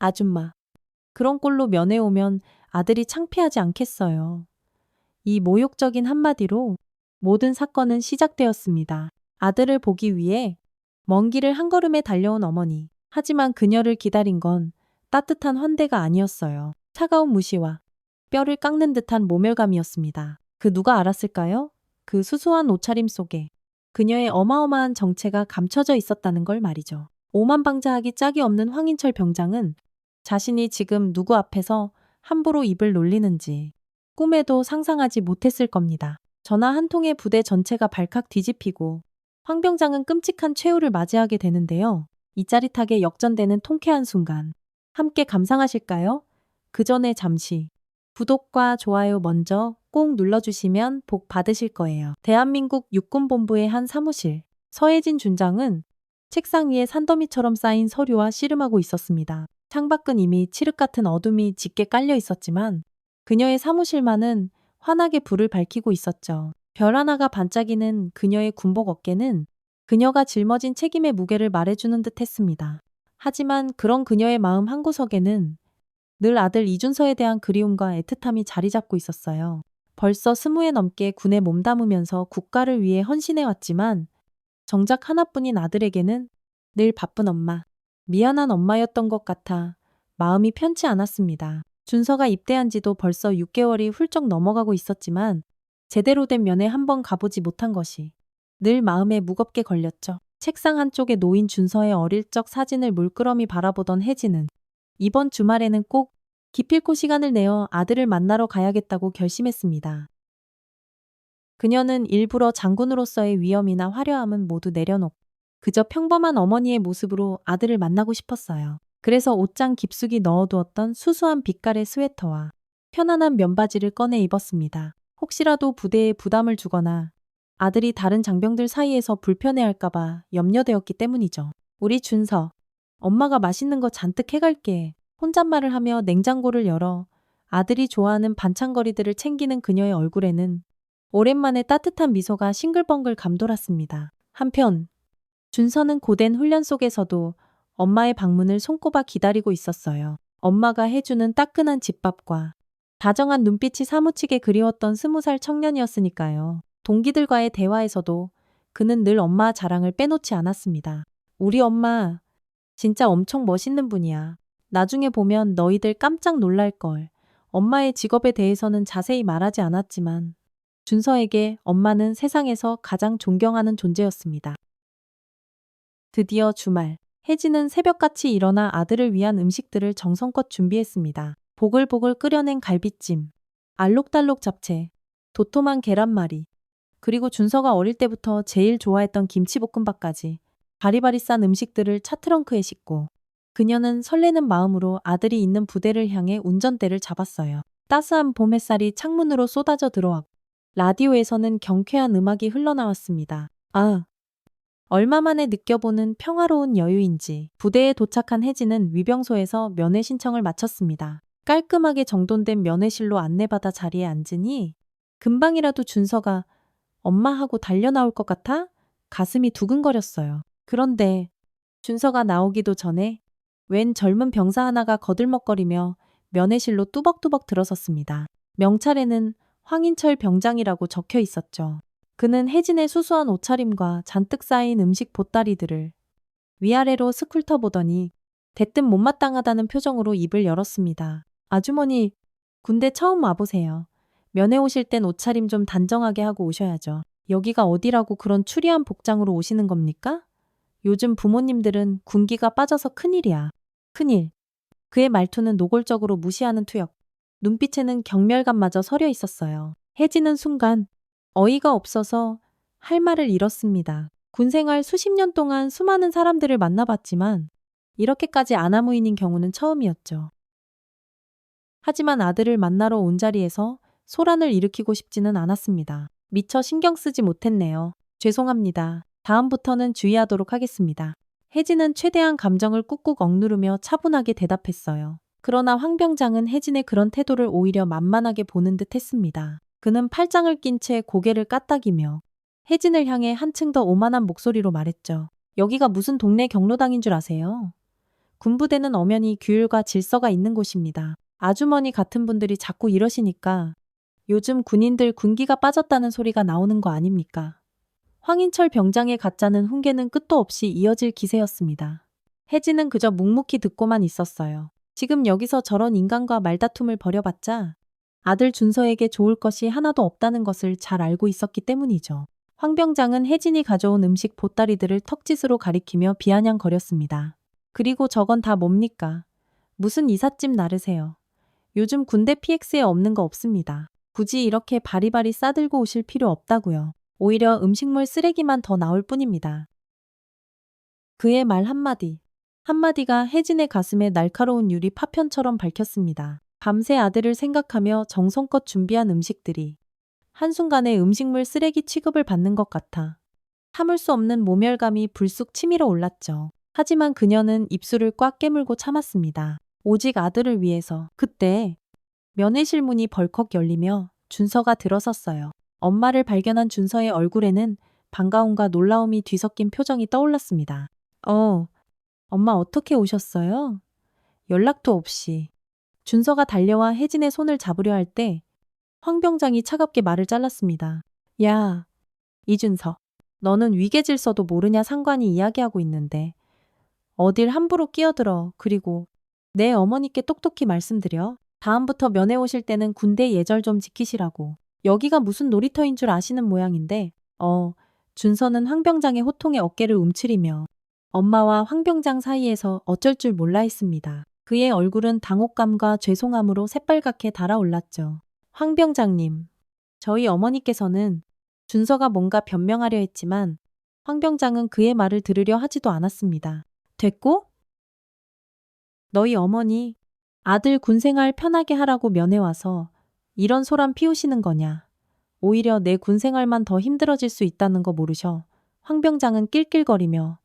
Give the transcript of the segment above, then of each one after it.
아줌마. 그런 꼴로 면회 오면 아들이 창피하지 않겠어요. 이 모욕적인 한마디로 모든 사건은 시작되었습니다. 아들을 보기 위해 먼 길을 한 걸음에 달려온 어머니. 하지만 그녀를 기다린 건 따뜻한 환대가 아니었어요. 차가운 무시와 뼈를 깎는 듯한 모멸감이었습니다. 그 누가 알았을까요? 그 수수한 옷차림 속에 그녀의 어마어마한 정체가 감춰져 있었다는 걸 말이죠. 오만방자하기 짝이 없는 황인철 병장은 자신이 지금 누구 앞에서 함부로 입을 놀리는지 꿈에도 상상하지 못했을 겁니다. 전화 한 통에 부대 전체가 발칵 뒤집히고 황 병장은 끔찍한 최후를 맞이하게 되는데요. 이 짜릿하게 역전되는 통쾌한 순간 함께 감상하실까요? 그 전에 잠시 구독과 좋아요 먼저 꼭 눌러주시면 복 받으실 거예요. 대한민국 육군본부의 한 사무실. 서혜진 준장은 책상 위에 산더미처럼 쌓인 서류와 씨름하고 있었습니다. 창밖은 이미 칠흑 같은 어둠이 짙게 깔려 있었지만 그녀의 사무실만은 환하게 불을 밝히고 있었죠. 별 하나가 반짝이는 그녀의 군복 어깨는 그녀가 짊어진 책임의 무게를 말해주는 듯 했습니다. 하지만 그런 그녀의 마음 한구석에는 늘 아들 이준서에 대한 그리움과 애틋함이 자리 잡고 있었어요. 벌써 20해 넘게 군에 몸담으면서 국가를 위해 헌신해왔지만 정작 하나뿐인 아들에게는 늘 바쁜 엄마, 미안한 엄마였던 것 같아 마음이 편치 않았습니다. 준서가 입대한 지도 벌써 6개월이 훌쩍 넘어가고 있었지만 제대로 된 면회 한번 가보지 못한 것이 늘 마음에 무겁게 걸렸죠. 책상 한쪽에 놓인 준서의 어릴 적 사진을 물끄러미 바라보던 혜진은 이번 주말에는 꼭 기필코 시간을 내어 아들을 만나러 가야겠다고 결심했습니다. 그녀는 일부러 장군으로서의 위엄이나 화려함은 모두 내려놓고 그저 평범한 어머니의 모습으로 아들을 만나고 싶었어요. 그래서 옷장 깊숙이 넣어두었던 수수한 빛깔의 스웨터와 편안한 면바지를 꺼내 입었습니다. 혹시라도 부대에 부담을 주거나 아들이 다른 장병들 사이에서 불편해할까봐 염려되었기 때문이죠. 우리 준서, 엄마가 맛있는 거 잔뜩 해갈게. 혼잣말을 하며 냉장고를 열어 아들이 좋아하는 반찬거리들을 챙기는 그녀의 얼굴에는 오랜만에 따뜻한 미소가 싱글벙글 감돌았습니다. 한편 준서는 고된 훈련 속에서도 엄마의 방문을 손꼽아 기다리고 있었어요. 엄마가 해주는 따끈한 집밥과 다정한 눈빛이 사무치게 그리웠던 20살 청년이었으니까요. 동기들과의 대화에서도 그는 늘 엄마 자랑을 빼놓지 않았습니다. 우리 엄마 진짜 엄청 멋있는 분이야. 나중에 보면 너희들 깜짝 놀랄걸. 엄마의 직업에 대해서는 자세히 말하지 않았지만 준서에게 엄마는 세상에서 가장 존경하는 존재였습니다. 드디어 주말. 혜진은 새벽같이 일어나 아들을 위한 음식들을 정성껏 준비했습니다. 보글보글 끓여낸 갈비찜, 알록달록 잡채, 도톰한 계란말이, 그리고 준서가 어릴 때부터 제일 좋아했던 김치볶음밥까지 바리바리 싼 음식들을 차트렁크에 싣고 그녀는 설레는 마음으로 아들이 있는 부대를 향해 운전대를 잡았어요. 따스한 봄 햇살이 창문으로 쏟아져 들어왔고 라디오에서는 경쾌한 음악이 흘러나왔습니다. 아, 얼마 만에 느껴보는 평화로운 여유인지. 부대에 도착한 혜진은 위병소에서 면회 신청을 마쳤습니다. 깔끔하게 정돈된 면회실로 안내받아 자리에 앉으니 금방이라도 준서가 엄마하고 달려나올 것 같아 가슴이 두근거렸어요. 그런데 준서가 나오기도 전에 웬 젊은 병사 하나가 거들먹거리며 면회실로 뚜벅뚜벅 들어섰습니다. 명찰에는 황인철 병장이라고 적혀 있었죠. 그는 혜진의 수수한 옷차림과 잔뜩 쌓인 음식 보따리들을 위아래로 스쿨터 보더니 대뜸 못마땅하다는 표정으로 입을 열었습니다. 아주머니, 군대 처음 와보세요. 면회 오실 땐 옷차림 좀 단정하게 하고 오셔야죠. 여기가 어디라고 그런 추리한 복장으로 오시는 겁니까? 요즘 부모님들은 군기가 빠져서 큰일이야. 큰일. 그의 말투는 노골적으로 무시하는 투역. 눈빛에는 경멸감마저 서려 있었어요. 혜진은 순간 어이가 없어서 할 말을 잃었습니다. 군생활 수십 년 동안 수많은 사람들을 만나봤지만 이렇게까지 아나무인인 경우는 처음이었죠. 하지만 아들을 만나러 온 자리에서 소란을 일으키고 싶지는 않았습니다. 미처 신경 쓰지 못했네요. 죄송합니다. 다음부터는 주의하도록 하겠습니다. 혜진은 최대한 감정을 꾹꾹 억누르며 차분하게 대답했어요. 그러나 황 병장은 혜진의 그런 태도를 오히려 만만하게 보는 듯 했습니다. 그는 팔짱을 낀 채 고개를 까딱이며 혜진을 향해 한층 더 오만한 목소리로 말했죠. 여기가 무슨 동네 경로당인 줄 아세요? 군부대는 엄연히 규율과 질서가 있는 곳입니다. 아주머니 같은 분들이 자꾸 이러시니까 요즘 군인들 군기가 빠졌다는 소리가 나오는 거 아닙니까? 황인철 병장의 가짜는 훈계는 끝도 없이 이어질 기세였습니다. 혜진은 그저 묵묵히 듣고만 있었어요. 지금 여기서 저런 인간과 말다툼을 벌여봤자 아들 준서에게 좋을 것이 하나도 없다는 것을 잘 알고 있었기 때문이죠. 황 병장은 혜진이 가져온 음식 보따리들을 턱짓으로 가리키며 비아냥거렸습니다. 그리고 저건 다 뭡니까? 무슨 이삿짐 나르세요. 요즘 군대 PX에 없는 거 없습니다. 굳이 이렇게 바리바리 싸들고 오실 필요 없다고요. 오히려 음식물 쓰레기만 더 나올 뿐입니다. 그의 말 한마디가 혜진의 가슴에 날카로운 유리 파편처럼 밝혔습니다. 밤새 아들을 생각하며 정성껏 준비한 음식들이 한순간에 음식물 쓰레기 취급을 받는 것 같아 참을 수 없는 모멸감이 불쑥 치밀어 올랐죠. 하지만 그녀는 입술을 꽉 깨물고 참았습니다. 오직 아들을 위해서. 그때 면회실 문이 벌컥 열리며 준서가 들어섰어요. 엄마를 발견한 준서의 얼굴에는 반가움과 놀라움이 뒤섞인 표정이 떠올랐습니다. 엄마 어떻게 오셨어요? 연락도 없이. 준서가 달려와 혜진의 손을 잡으려 할 때 황 병장이 차갑게 말을 잘랐습니다. 야, 이준서. 너는 위계질서도 모르냐 상관이 이야기하고 있는데 어딜 함부로 끼어들어. 그리고 내 어머니께 똑똑히 말씀드려. 다음부터 면회 오실 때는 군대 예절 좀 지키시라고. 여기가 무슨 놀이터인 줄 아시는 모양인데 준서는 황 병장의 호통에 어깨를 움츠리며 엄마와 황 병장 사이에서 어쩔 줄 몰라 했습니다. 그의 얼굴은 당혹감과 죄송함으로 새빨갛게 달아올랐죠. 황 병장님, 저희 어머니께서는 준서가 뭔가 변명하려 했지만 황 병장은 그의 말을 들으려 하지도 않았습니다. 됐고? 너희 어머니 아들 군생활 편하게 하라고 면회 와서 이런 소란 피우시는 거냐. 오히려 내 군생활만 더 힘들어질 수 있다는 거 모르셔. 황 병장은 낄낄거리며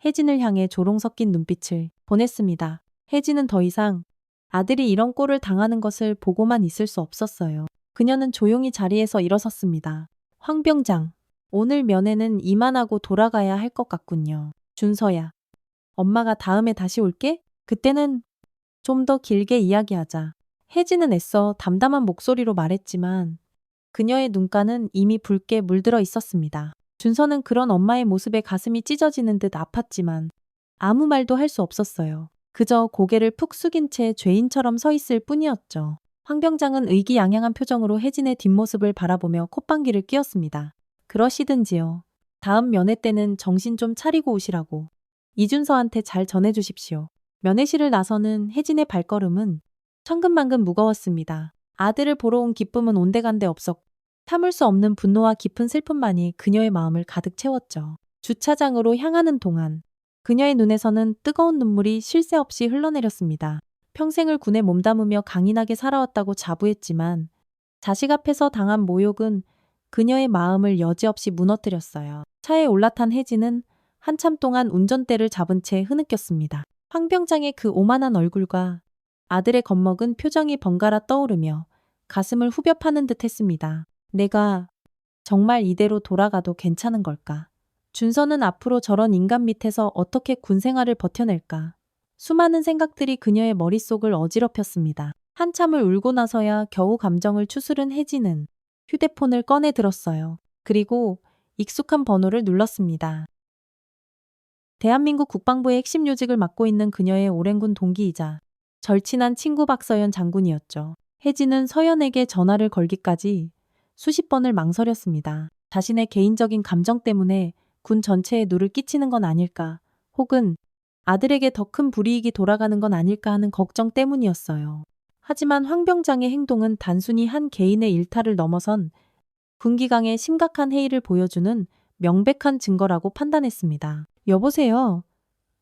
혜진을 향해 조롱 섞인 눈빛을 보냈습니다. 혜진은 더 이상 아들이 이런 꼴을 당하는 것을 보고만 있을 수 없었어요. 그녀는 조용히 자리에서 일어섰습니다. 황 병장, 오늘 면회는 이만하고 돌아가야 할 것 같군요. 준서야, 엄마가 다음에 다시 올게? 그때는 좀 더 길게 이야기하자. 혜진은 애써 담담한 목소리로 말했지만 그녀의 눈가는 이미 붉게 물들어 있었습니다. 준서는 그런 엄마의 모습에 가슴이 찢어지는 듯 아팠지만 아무 말도 할 수 없었어요. 그저 고개를 푹 숙인 채 죄인처럼 서 있을 뿐이었죠. 황 병장은 의기양양한 표정으로 혜진의 뒷모습을 바라보며 콧방귀를 뀌었습니다. 그러시든지요. 다음 면회 때는 정신 좀 차리고 오시라고. 이준서한테 잘 전해주십시오. 면회실을 나서는 혜진의 발걸음은 천근만근 무거웠습니다. 아들을 보러 온 기쁨은 온데간데 없었고 참을 수 없는 분노와 깊은 슬픔만이 그녀의 마음을 가득 채웠죠. 주차장으로 향하는 동안 그녀의 눈에서는 뜨거운 눈물이 쉴 새 없이 흘러내렸습니다. 평생을 군에 몸담으며 강인하게 살아왔다고 자부했지만 자식 앞에서 당한 모욕은 그녀의 마음을 여지없이 무너뜨렸어요. 차에 올라탄 혜진은 한참 동안 운전대를 잡은 채 흐느꼈습니다. 황 병장의 그 오만한 얼굴과 아들의 겁먹은 표정이 번갈아 떠오르며 가슴을 후벼 파는 듯 했습니다. 내가 정말 이대로 돌아가도 괜찮은 걸까? 준서는 앞으로 저런 인간 밑에서 어떻게 군 생활을 버텨낼까? 수많은 생각들이 그녀의 머릿속을 어지럽혔습니다. 한참을 울고 나서야 겨우 감정을 추스른 혜진은 휴대폰을 꺼내 들었어요. 그리고 익숙한 번호를 눌렀습니다. 대한민국 국방부의 핵심 요직을 맡고 있는 그녀의 오랜 군 동기이자 절친한 친구 박서연 장군이었죠. 혜진은 서연에게 전화를 걸기까지 수십 번을 망설였습니다. 자신의 개인적인 감정 때문에 군 전체에 누를 끼치는 건 아닐까, 혹은 아들에게 더 큰 불이익이 돌아가는 건 아닐까 하는 걱정 때문이었어요. 하지만 황 병장의 행동은 단순히 한 개인의 일탈을 넘어선 군기강의 심각한 해이를 보여주는 명백한 증거라고 판단했습니다. 여보세요?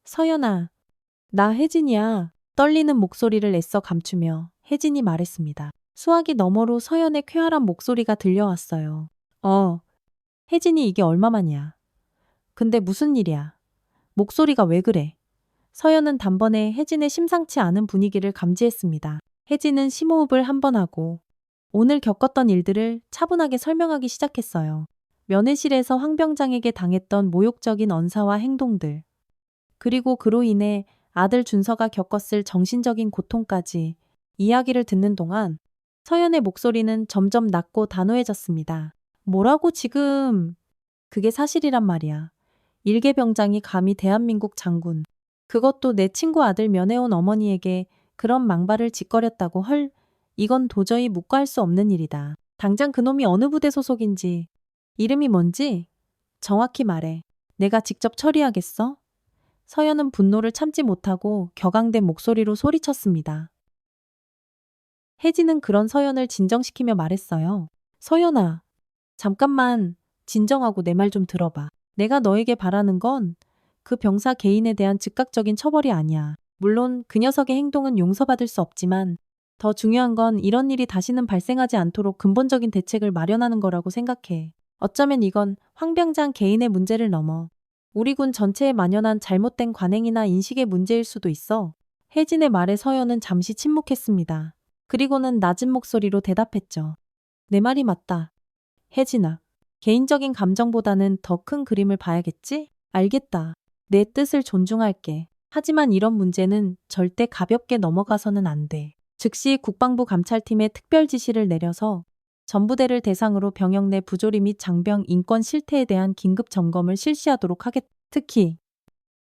서연아, 나 혜진이야. 떨리는 목소리를 애써 감추며 혜진이 말했습니다. 수화기 너머로 서연의 쾌활한 목소리가 들려왔어요. 혜진이 이게 얼마만이야. 근데 무슨 일이야? 목소리가 왜 그래? 서연은 단번에 혜진의 심상치 않은 분위기를 감지했습니다. 혜진은 심호흡을 한 번 하고 오늘 겪었던 일들을 차분하게 설명하기 시작했어요. 면회실에서 황 병장에게 당했던 모욕적인 언사와 행동들, 그리고 그로 인해 아들 준서가 겪었을 정신적인 고통까지 이야기를 듣는 동안 서연의 목소리는 점점 낮고 단호해졌습니다. 뭐라고 지금? 그게 사실이란 말이야. 일개병장이 감히 대한민국 장군. 그것도 내 친구 아들 면회온 어머니에게 그런 망발을 짓거렸다고 헐. 이건 도저히 묵과할 수 없는 일이다. 당장 그놈이 어느 부대 소속인지, 이름이 뭔지 정확히 말해. 내가 직접 처리하겠어? 서연은 분노를 참지 못하고 격앙된 목소리로 소리쳤습니다. 혜진은 그런 서연을 진정시키며 말했어요. 서연아, 잠깐만 진정하고 내 말 좀 들어봐. 내가 너에게 바라는 건 그 병사 개인에 대한 즉각적인 처벌이 아니야. 물론 그 녀석의 행동은 용서받을 수 없지만 더 중요한 건 이런 일이 다시는 발생하지 않도록 근본적인 대책을 마련하는 거라고 생각해. 어쩌면 이건 황병장 개인의 문제를 넘어 우리 군 전체에 만연한 잘못된 관행이나 인식의 문제일 수도 있어. 혜진의 말에 서연은 잠시 침묵했습니다. 그리고는 낮은 목소리로 대답했죠. 내 말이 맞다. 혜진아, 개인적인 감정보다는 더 큰 그림을 봐야겠지? 알겠다. 내 뜻을 존중할게. 하지만 이런 문제는 절대 가볍게 넘어가서는 안 돼. 즉시 국방부 감찰팀에 특별 지시를 내려서 전부대를 대상으로 병역 내 부조리 및 장병 인권 실태에 대한 긴급 점검을 실시하도록 하겠다. 특히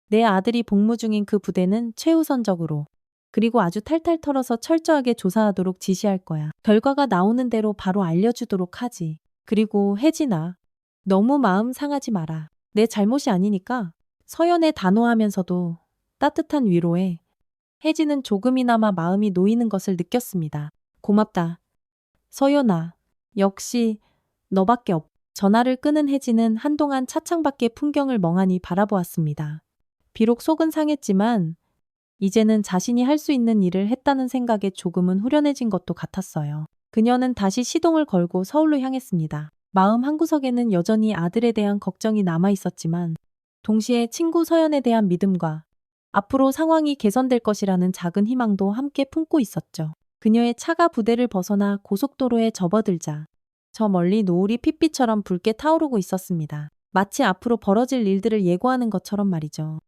내 아들이 복무 중인 그 부대는 최우선적으로 그리고 아주 탈탈 털어서 철저하게 조사하도록 지시할 거야. 결과가 나오는 대로 바로 알려주도록 하지. 그리고 혜진아, 너무 마음 상하지 마라. 내 잘못이 아니니까. 서연의 단호하면서도 따뜻한 위로에 혜진은 조금이나마 마음이 놓이는 것을 느꼈습니다. 고맙다. 서연아, 역시 너밖에 없. 전화를 끊은 혜진은 한동안 차창 밖의 풍경을 멍하니 바라보았습니다. 비록 속은 상했지만 이제는 자신이 할 수 있는 일을 했다는 생각에 조금은 후련해진 것도 같았어요. 그녀는 다시 시동을 걸고 서울로 향했습니다. 마음 한구석에는 여전히 아들에 대한 걱정이 남아 있었지만 동시에 친구 서연에 대한 믿음과 앞으로 상황이 개선될 것이라는 작은 희망도 함께 품고 있었죠. 그녀의 차가 부대를 벗어나 고속도로에 접어들자 저 멀리 노을이 핏빛처럼 붉게 타오르고 있었습니다. 마치 앞으로 벌어질 일들을 예고하는 것처럼 말이죠.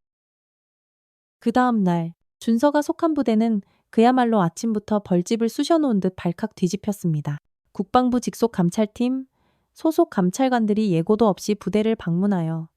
그 다음 날 준서가 속한 부대는 그야말로 아침부터 벌집을 쑤셔놓은 듯 발칵 뒤집혔습니다. 국방부 직속 감찰팀, 소속 감찰관들이 예고도 없이 부대를 방문하여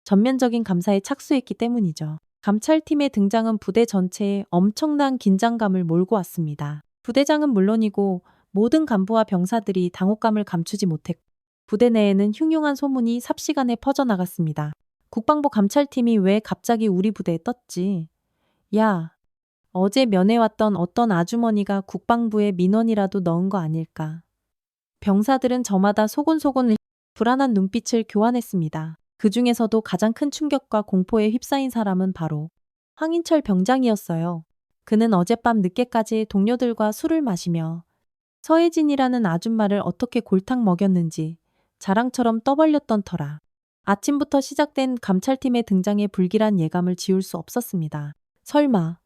전면적인 감사에 착수했기 때문이죠. 감찰팀의 등장은 부대 전체에 엄청난 긴장감을 몰고 왔습니다. 부대장은 물론이고 모든 간부와 병사들이 당혹감을 감추지 못했고 부대 내에는 흉흉한 소문이 삽시간에 퍼져나갔습니다. 국방부 감찰팀이 왜 갑자기 우리 부대에 떴지? 야, 어제 면회 왔던 어떤 아주머니가 국방부에 민원이라도 넣은 거 아닐까? 병사들은 저마다 소곤소곤 불안한 눈빛을 교환했습니다. 그 중에서도 가장 큰 충격과 공포에 휩싸인 사람은 바로 황인철 병장이었어요. 그는 어젯밤 늦게까지 동료들과 술을 마시며 서혜진이라는 아줌마를 어떻게 골탕 먹였는지 자랑처럼 떠벌렸던 터라 아침부터 시작된 감찰팀의 등장에 불길한 예감을 지울 수 없었습니다. 설마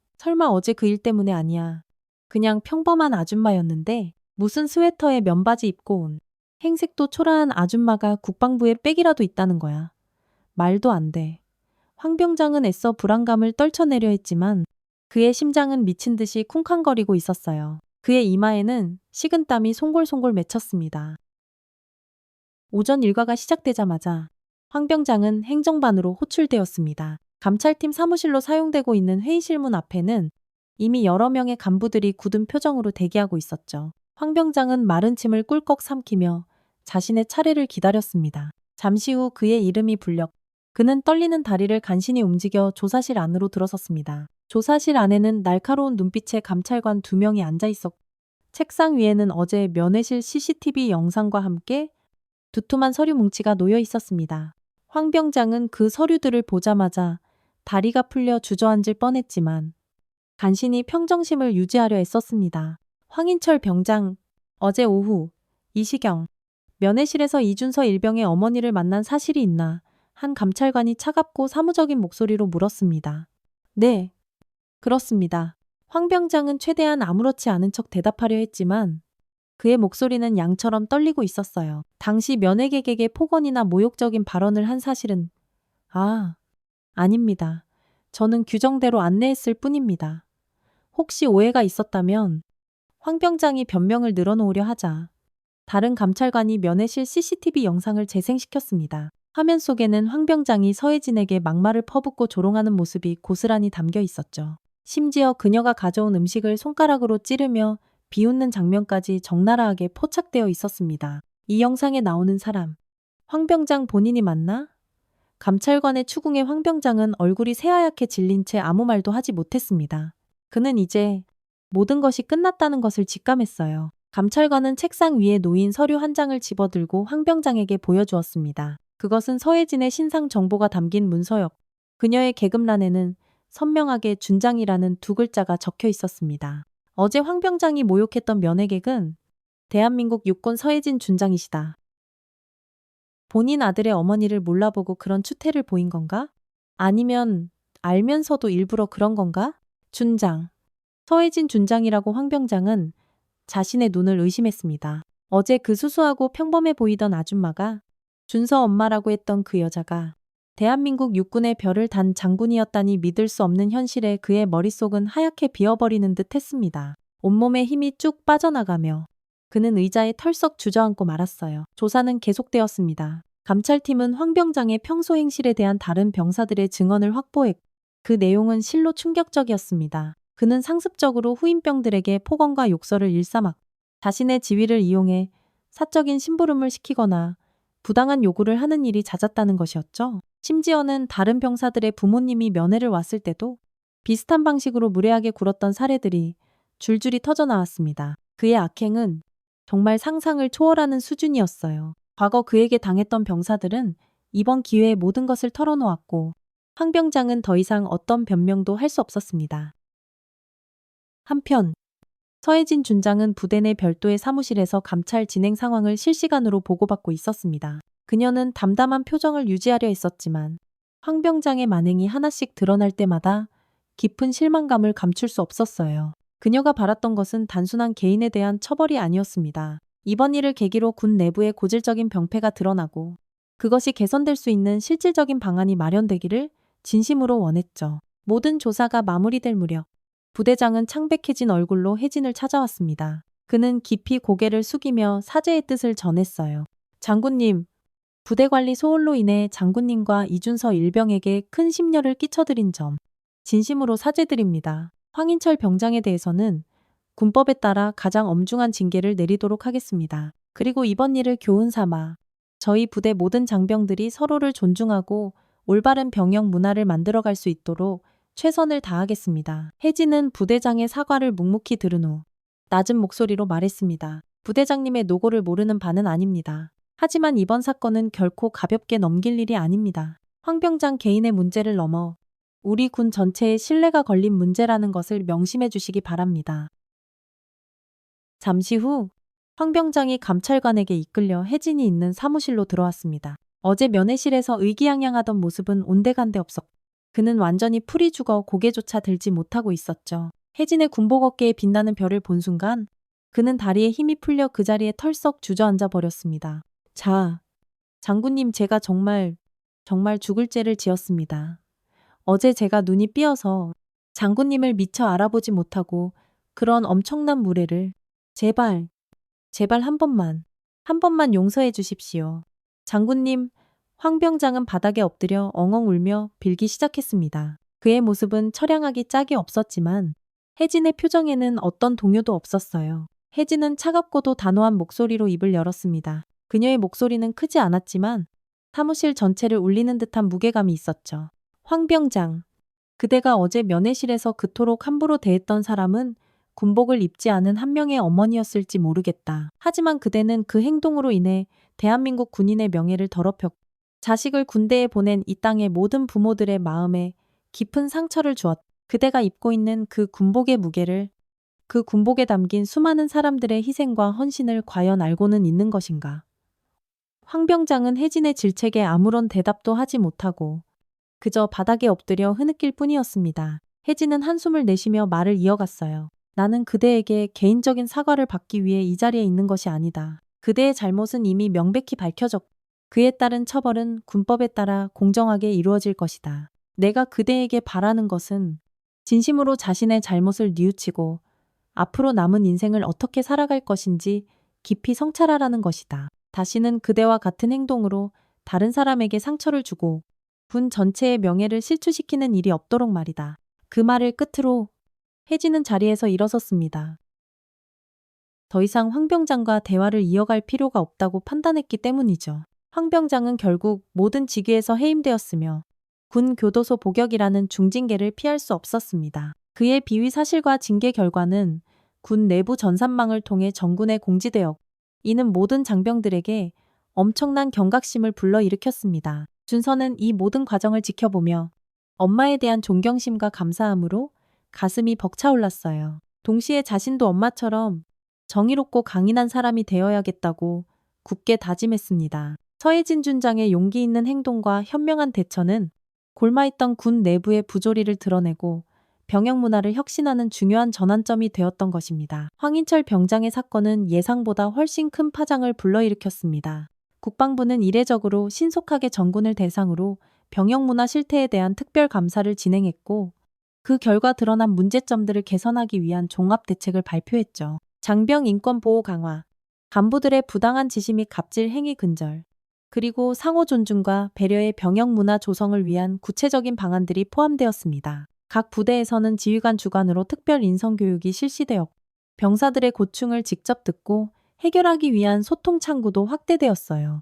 어제 그 일 때문에 아니야. 그냥 평범한 아줌마였는데 무슨 스웨터에 면바지 입고 온 행색도 초라한 아줌마가 국방부에 백이라도 있다는 거야. 말도 안 돼. 황 병장은 애써 불안감을 떨쳐내려 했지만 그의 심장은 미친 듯이 쿵쾅거리고 있었어요. 그의 이마에는 식은땀이 송골송골 맺혔습니다. 오전 일과가 시작되자마자 황 병장은 행정반으로 호출되었습니다. 감찰팀 사무실로 사용되고 있는 회의실 문 앞에는 이미 여러 명의 간부들이 굳은 표정으로 대기하고 있었죠. 황 병장은 마른 침을 꿀꺽 삼키며 자신의 차례를 기다렸습니다. 잠시 후 그의 이름이 불렸고 그는 떨리는 다리를 간신히 움직여 조사실 안으로 들어섰습니다. 조사실 안에는 날카로운 눈빛의 감찰관 2명이 앉아 있었고 책상 위에는 어제 면회실 CCTV 영상과 함께 두툼한 서류 뭉치가 놓여 있었습니다. 황 병장은 그 서류들을 보자마자 다리가 풀려 주저앉을 뻔했지만 간신히 평정심을 유지하려 애썼습니다. 황인철 병장, 어제 오후 이 시경 면회실에서 이준서 일병의 어머니를 만난 사실이 있나? 한 감찰관이 차갑고 사무적인 목소리로 물었습니다. 네, 그렇습니다. 황 병장은 최대한 아무렇지 않은 척 대답하려 했지만 그의 목소리는 양처럼 떨리고 있었어요. 당시 면회객에게 폭언이나 모욕적인 발언을 한 사실은 아닙니다. 저는 규정대로 안내했을 뿐입니다. 혹시 오해가 있었다면 황 병장이 변명을 늘어놓으려 하자 다른 감찰관이 면회실 CCTV 영상을 재생시켰습니다. 화면 속에는 황 병장이 서혜진에게 막말을 퍼붓고 조롱하는 모습이 고스란히 담겨 있었죠. 심지어 그녀가 가져온 음식을 손가락으로 찌르며 비웃는 장면까지 적나라하게 포착되어 있었습니다. 이 영상에 나오는 사람, 황 병장 본인이 맞나? 감찰관의 추궁에 황 병장은 얼굴이 새하얗게 질린 채 아무 말도 하지 못했습니다. 그는 이제 모든 것이 끝났다는 것을 직감했어요. 감찰관은 책상 위에 놓인 서류 한 장을 집어들고 황 병장에게 보여주었습니다. 그것은 서혜진의 신상 정보가 담긴 문서였고 그녀의 계급란에는 선명하게 준장이라는 두 글자가 적혀 있었습니다. 어제 황 병장이 모욕했던 면회객은 대한민국 육군 서혜진 준장이시다. 본인 아들의 어머니를 몰라보고 그런 추태를 보인 건가? 아니면 알면서도 일부러 그런 건가? 준장. 서혜진 준장이라고 황 병장은 자신의 눈을 의심했습니다. 어제 그 수수하고 평범해 보이던 아줌마가 준서 엄마라고 했던 그 여자가 대한민국 육군의 별을 단 장군이었다니 믿을 수 없는 현실에 그의 머릿속은 하얗게 비어버리는 듯 했습니다. 온몸에 힘이 쭉 빠져나가며 그는 의자에 털썩 주저앉고 말았어요. 조사는 계속되었습니다. 감찰팀은 황 병장의 평소 행실에 대한 다른 병사들의 증언을 확보했고 그 내용은 실로 충격적이었습니다. 그는 상습적으로 후임병들에게 폭언과 욕설을 일삼았고 자신의 지위를 이용해 사적인 심부름을 시키거나 부당한 요구를 하는 일이 잦았다는 것이었죠. 심지어는 다른 병사들의 부모님이 면회를 왔을 때도 비슷한 방식으로 무례하게 굴었던 사례들이 줄줄이 터져나왔습니다. 그의 악행은 정말 상상을 초월하는 수준이었어요. 과거 그에게 당했던 병사들은 이번 기회에 모든 것을 털어놓았고 황 병장은 더 이상 어떤 변명도 할 수 없었습니다. 한편 서혜진 준장은 부대 내 별도의 사무실에서 감찰 진행 상황을 실시간으로 보고받고 있었습니다. 그녀는 담담한 표정을 유지하려 했었지만 황 병장의 만행이 하나씩 드러날 때마다 깊은 실망감을 감출 수 없었어요. 그녀가 바랐던 것은 단순한 개인에 대한 처벌이 아니었습니다. 이번 일을 계기로 군 내부의 고질적인 병폐가 드러나고 그것이 개선될 수 있는 실질적인 방안이 마련되기를 진심으로 원했죠. 모든 조사가 마무리될 무렵 부대장은 창백해진 얼굴로 혜진을 찾아왔습니다. 그는 깊이 고개를 숙이며 사죄의 뜻을 전했어요. 장군님, 부대관리 소홀로 인해 장군님과 이준서 일병에게 큰 심려를 끼쳐드린 점 진심으로 사죄드립니다. 황인철 병장에 대해서는 군법에 따라 가장 엄중한 징계를 내리도록 하겠습니다. 그리고 이번 일을 교훈 삼아 저희 부대 모든 장병들이 서로를 존중하고 올바른 병영 문화를 만들어갈 수 있도록 최선을 다하겠습니다. 혜진은 부대장의 사과를 묵묵히 들은 후 낮은 목소리로 말했습니다. 부대장님의 노고를 모르는 바는 아닙니다. 하지만 이번 사건은 결코 가볍게 넘길 일이 아닙니다. 황 병장 개인의 문제를 넘어 우리 군 전체의 신뢰가 걸린 문제라는 것을 명심해 주시기 바랍니다. 잠시 후 황 병장이 감찰관에게 이끌려 혜진이 있는 사무실로 들어왔습니다. 어제 면회실에서 의기양양하던 모습은 온데간데 없었고 그는 완전히 풀이 죽어 고개조차 들지 못하고 있었죠. 혜진의 군복 어깨에 빛나는 별을 본 순간 그는 다리에 힘이 풀려 그 자리에 털썩 주저앉아 버렸습니다. 자, 장군님 제가 정말 죽을 죄를 지었습니다. 어제 제가 눈이 삐어서 장군님을 미처 알아보지 못하고 그런 엄청난 무례를 제발 한 번만 용서해 주십시오. 장군님, 황 병장은 바닥에 엎드려 엉엉 울며 빌기 시작했습니다. 그의 모습은 처량하기 짝이 없었지만 혜진의 표정에는 어떤 동요도 없었어요. 혜진은 차갑고도 단호한 목소리로 입을 열었습니다. 그녀의 목소리는 크지 않았지만 사무실 전체를 울리는 듯한 무게감이 있었죠. 황 병장, 그대가 어제 면회실에서 그토록 함부로 대했던 사람은 군복을 입지 않은 한 명의 어머니였을지 모르겠다. 하지만 그대는 그 행동으로 인해 대한민국 군인의 명예를 더럽혔고 자식을 군대에 보낸 이 땅의 모든 부모들의 마음에 깊은 상처를 주었다. 그대가 입고 있는 그 군복의 무게를, 그 군복에 담긴 수많은 사람들의 희생과 헌신을 과연 알고는 있는 것인가? 황 병장은 혜진의 질책에 아무런 대답도 하지 못하고 그저 바닥에 엎드려 흐느낄 뿐이었습니다. 혜진은 한숨을 내쉬며 말을 이어갔어요. 나는 그대에게 개인적인 사과를 받기 위해 이 자리에 있는 것이 아니다. 그대의 잘못은 이미 명백히 밝혀졌고 그에 따른 처벌은 군법에 따라 공정하게 이루어질 것이다. 내가 그대에게 바라는 것은 진심으로 자신의 잘못을 뉘우치고 앞으로 남은 인생을 어떻게 살아갈 것인지 깊이 성찰하라는 것이다. 다시는 그대와 같은 행동으로 다른 사람에게 상처를 주고 군 전체의 명예를 실추시키는 일이 없도록 말이다. 그 말을 끝으로 혜진은 자리에서 일어섰습니다. 더 이상 황 병장과 대화를 이어갈 필요가 없다고 판단했기 때문이죠. 황 병장은 결국 모든 직위에서 해임되었으며 군 교도소 복역이라는 중징계를 피할 수 없었습니다. 그의 비위 사실과 징계 결과는 군 내부 전산망을 통해 정군에 공지되었고 이는 모든 장병들에게 엄청난 경각심을 불러일으켰습니다. 준서는 이 모든 과정을 지켜보며 엄마에 대한 존경심과 감사함으로 가슴이 벅차올랐어요. 동시에 자신도 엄마처럼 정의롭고 강인한 사람이 되어야겠다고 굳게 다짐했습니다. 서혜진 준장의 용기 있는 행동과 현명한 대처는 골마있던 군 내부의 부조리를 드러내고 병역 문화를 혁신하는 중요한 전환점이 되었던 것입니다. 황인철 병장의 사건은 예상보다 훨씬 큰 파장을 불러일으켰습니다. 국방부는 이례적으로 신속하게 정군을 대상으로 병역 문화 실태에 대한 특별 감사를 진행했고 그 결과 드러난 문제점들을 개선하기 위한 종합 대책을 발표했죠. 장병 인권 보호 강화, 간부들의 부당한 지시 및 갑질 행위 근절, 그리고 상호 존중과 배려의 병역 문화 조성을 위한 구체적인 방안들이 포함되었습니다. 각 부대에서는 지휘관 주관으로 특별 인성 교육이 실시되었고 병사들의 고충을 직접 듣고 해결하기 위한 소통 창구도 확대되었어요.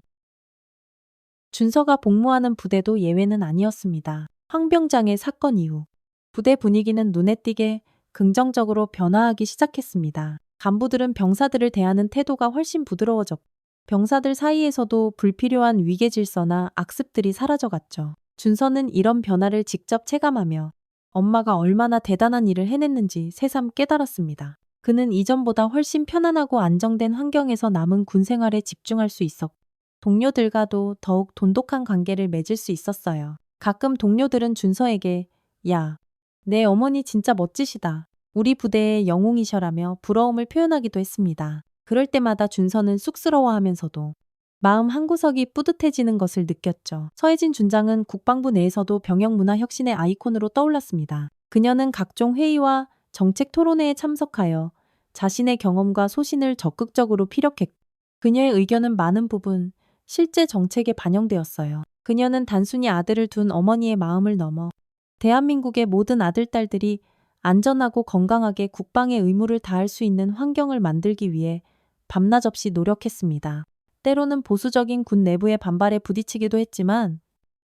준서가 복무하는 부대도 예외는 아니었습니다. 황 병장의 사건 이후 부대 분위기는 눈에 띄게 긍정적으로 변화하기 시작했습니다. 간부들은 병사들을 대하는 태도가 훨씬 부드러워졌고 병사들 사이에서도 불필요한 위계 질서나 악습들이 사라져갔죠. 준서는 이런 변화를 직접 체감하며 엄마가 얼마나 대단한 일을 해냈는지 새삼 깨달았습니다. 그는 이전보다 훨씬 편안하고 안정된 환경에서 남은 군 생활에 집중할 수 있었고 동료들과도 더욱 돈독한 관계를 맺을 수 있었어요. 가끔 동료들은 준서에게 야, 내 어머니 진짜 멋지시다. 우리 부대의 영웅이셔라며 부러움을 표현하기도 했습니다. 그럴 때마다 준서는 쑥스러워하면서도 마음 한구석이 뿌듯해지는 것을 느꼈죠. 서혜진 준장은 국방부 내에서도 병역 문화 혁신의 아이콘으로 떠올랐습니다. 그녀는 각종 회의와 정책 토론회에 참석하여 자신의 경험과 소신을 적극적으로 피력했고 그녀의 의견은 많은 부분 실제 정책에 반영되었어요. 그녀는 단순히 아들을 둔 어머니의 마음을 넘어 대한민국의 모든 아들, 딸들이 안전하고 건강하게 국방의 의무를 다할 수 있는 환경을 만들기 위해 밤낮 없이 노력했습니다. 때로는 보수적인 군 내부의 반발에 부딪히기도 했지만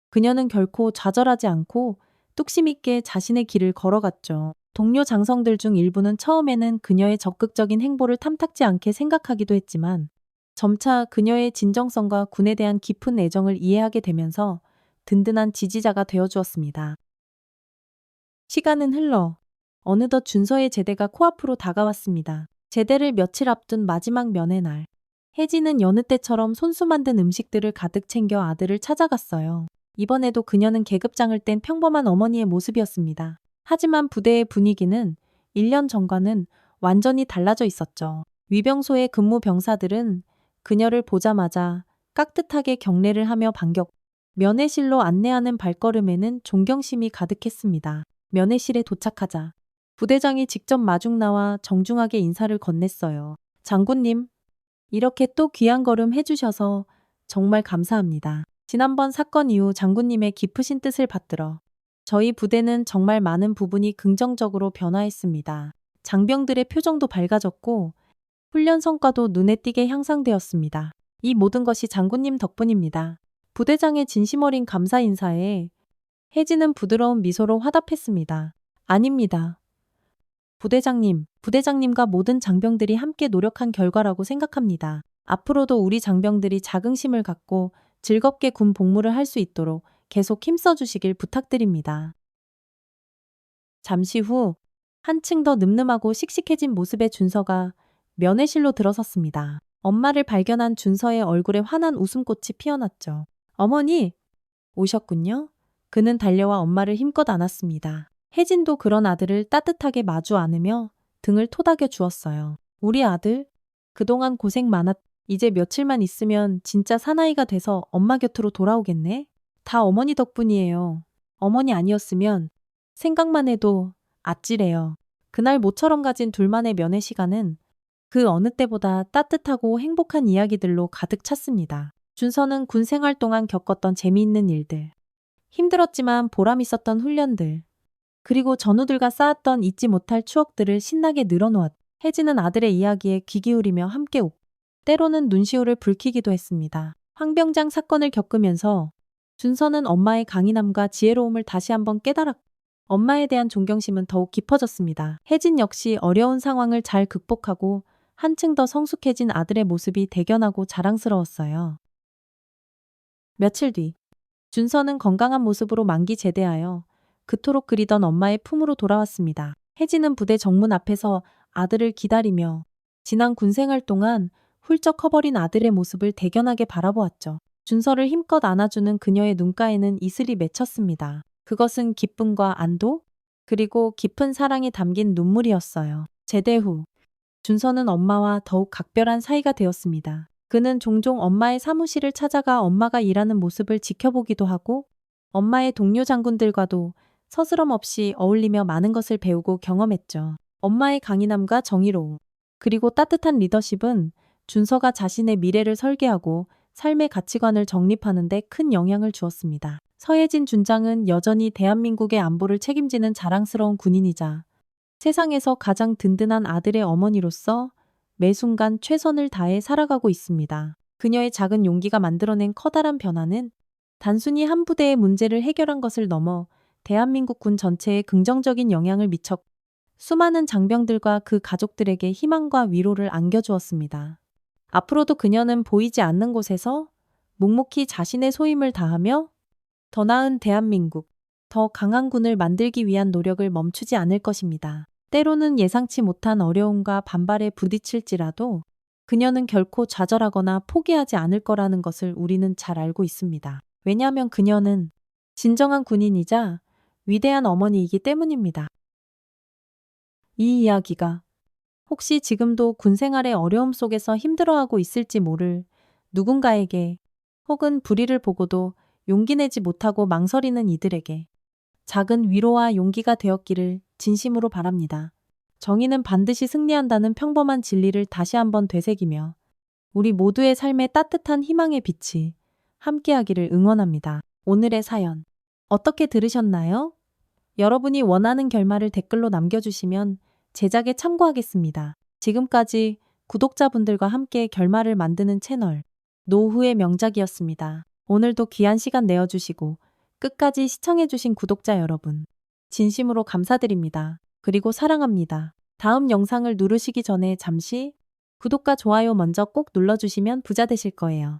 그녀는 결코 좌절하지 않고 뚝심 있게 자신의 길을 걸어갔죠. 동료 장성들 중 일부는 처음에는 그녀의 적극적인 행보를 탐탁지 않게 생각하기도 했지만 점차 그녀의 진정성과 군에 대한 깊은 애정을 이해하게 되면서 든든한 지지자가 되어주었습니다. 시간은 흘러 어느덧 준서의 제대가 코앞으로 다가왔습니다. 제대를 며칠 앞둔 마지막 면회 날. 혜진은 여느 때처럼 손수 만든 음식들을 가득 챙겨 아들을 찾아갔어요. 이번에도 그녀는 계급장을 뗀 평범한 어머니의 모습이었습니다. 하지만 부대의 분위기는 1년 전과는 완전히 달라져 있었죠. 위병소의 근무 병사들은 그녀를 보자마자 깍듯하게 경례를 하며 반겼고 면회실로 안내하는 발걸음에는 존경심이 가득했습니다. 면회실에 도착하자 부대장이 직접 마중 나와 정중하게 인사를 건넸어요. 장군님, 이렇게 또 귀한 걸음 해주셔서 정말 감사합니다. 지난번 사건 이후 장군님의 깊으신 뜻을 받들어 저희 부대는 정말 많은 부분이 긍정적으로 변화했습니다. 장병들의 표정도 밝아졌고 훈련 성과도 눈에 띄게 향상되었습니다. 이 모든 것이 장군님 덕분입니다. 부대장의 진심 어린 감사 인사에 혜진은 부드러운 미소로 화답했습니다. 아닙니다. 부대장님과 모든 장병들이 함께 노력한 결과라고 생각합니다. 앞으로도 우리 장병들이 자긍심을 갖고 즐겁게 군 복무를 할 수 있도록 계속 힘써 주시길 부탁드립니다. 잠시 후 한층 더 늠름하고 씩씩해진 모습의 준서가 면회실로 들어섰습니다. 엄마를 발견한 준서의 얼굴에 환한 웃음꽃이 피어났죠. 어머니, 오셨군요. 그는 달려와 엄마를 힘껏 안았습니다. 혜진도 그런 아들을 따뜻하게 마주 안으며 등을 토닥여 주었어요. 우리 아들, 그동안 고생 많았. 이제 며칠만 있으면 진짜 사나이가 돼서 엄마 곁으로 돌아오겠네? 다 어머니 덕분이에요. 어머니 아니었으면 생각만 해도 아찔해요. 그날 모처럼 가진 둘만의 면회 시간은 그 어느 때보다 따뜻하고 행복한 이야기들로 가득 찼습니다. 준서는 군 생활 동안 겪었던 재미있는 일들, 힘들었지만 보람 있었던 훈련들, 그리고 전우들과 쌓았던 잊지 못할 추억들을 신나게 늘어놓았. 혜진은 아들의 이야기에 귀 기울이며 함께 웃고 때로는 눈시울을 붉히기도 했습니다. 황병장 사건을 겪으면서 준서는 엄마의 강인함과 지혜로움을 다시 한번 깨달았고 엄마에 대한 존경심은 더욱 깊어졌습니다. 혜진 역시 어려운 상황을 잘 극복하고 한층 더 성숙해진 아들의 모습이 대견하고 자랑스러웠어요. 며칠 뒤 준서는 건강한 모습으로 만기 제대하여 그토록 그리던 엄마의 품으로 돌아왔습니다. 혜진은 부대 정문 앞에서 아들을 기다리며 지난 군생활 동안 훌쩍 커버린 아들의 모습을 대견하게 바라보았죠. 준서를 힘껏 안아주는 그녀의 눈가에는 이슬이 맺혔습니다. 그것은 기쁨과 안도, 그리고 깊은 사랑이 담긴 눈물이었어요. 제대 후 준서는 엄마와 더욱 각별한 사이가 되었습니다. 그는 종종 엄마의 사무실을 찾아가 엄마가 일하는 모습을 지켜보기도 하고 엄마의 동료 장군들과도 서스럼 없이 어울리며 많은 것을 배우고 경험했죠. 엄마의 강인함과 정의로움, 그리고 따뜻한 리더십은 준서가 자신의 미래를 설계하고 삶의 가치관을 정립하는 데 큰 영향을 주었습니다. 서혜진 준장은 여전히 대한민국의 안보를 책임지는 자랑스러운 군인이자 세상에서 가장 든든한 아들의 어머니로서 매 순간 최선을 다해 살아가고 있습니다. 그녀의 작은 용기가 만들어낸 커다란 변화는 단순히 한 부대의 문제를 해결한 것을 넘어 대한민국 군 전체에 긍정적인 영향을 미쳤고 수많은 장병들과 그 가족들에게 희망과 위로를 안겨주었습니다. 앞으로도 그녀는 보이지 않는 곳에서 묵묵히 자신의 소임을 다하며 더 나은 대한민국, 더 강한 군을 만들기 위한 노력을 멈추지 않을 것입니다. 때로는 예상치 못한 어려움과 반발에 부딪힐지라도 그녀는 결코 좌절하거나 포기하지 않을 거라는 것을 우리는 잘 알고 있습니다. 왜냐하면 그녀는 진정한 군인이자 위대한 어머니이기 때문입니다. 이 이야기가 혹시 지금도 군 생활의 어려움 속에서 힘들어하고 있을지 모를 누군가에게 혹은 불의를 보고도 용기 내지 못하고 망설이는 이들에게 작은 위로와 용기가 되었기를 진심으로 바랍니다. 정의는 반드시 승리한다는 평범한 진리를 다시 한번 되새기며 우리 모두의 삶에 따뜻한 희망의 빛이 함께하기를 응원합니다. 오늘의 사연 어떻게 들으셨나요? 여러분이 원하는 결말을 댓글로 남겨주시면 제작에 참고하겠습니다. 지금까지 구독자분들과 함께 결말을 만드는 채널 노후의 명작이었습니다. 오늘도 귀한 시간 내어주시고 끝까지 시청해주신 구독자 여러분, 진심으로 감사드립니다. 그리고 사랑합니다. 다음 영상을 누르시기 전에 잠시 구독과 좋아요 먼저 꼭 눌러주시면 부자 되실 거예요.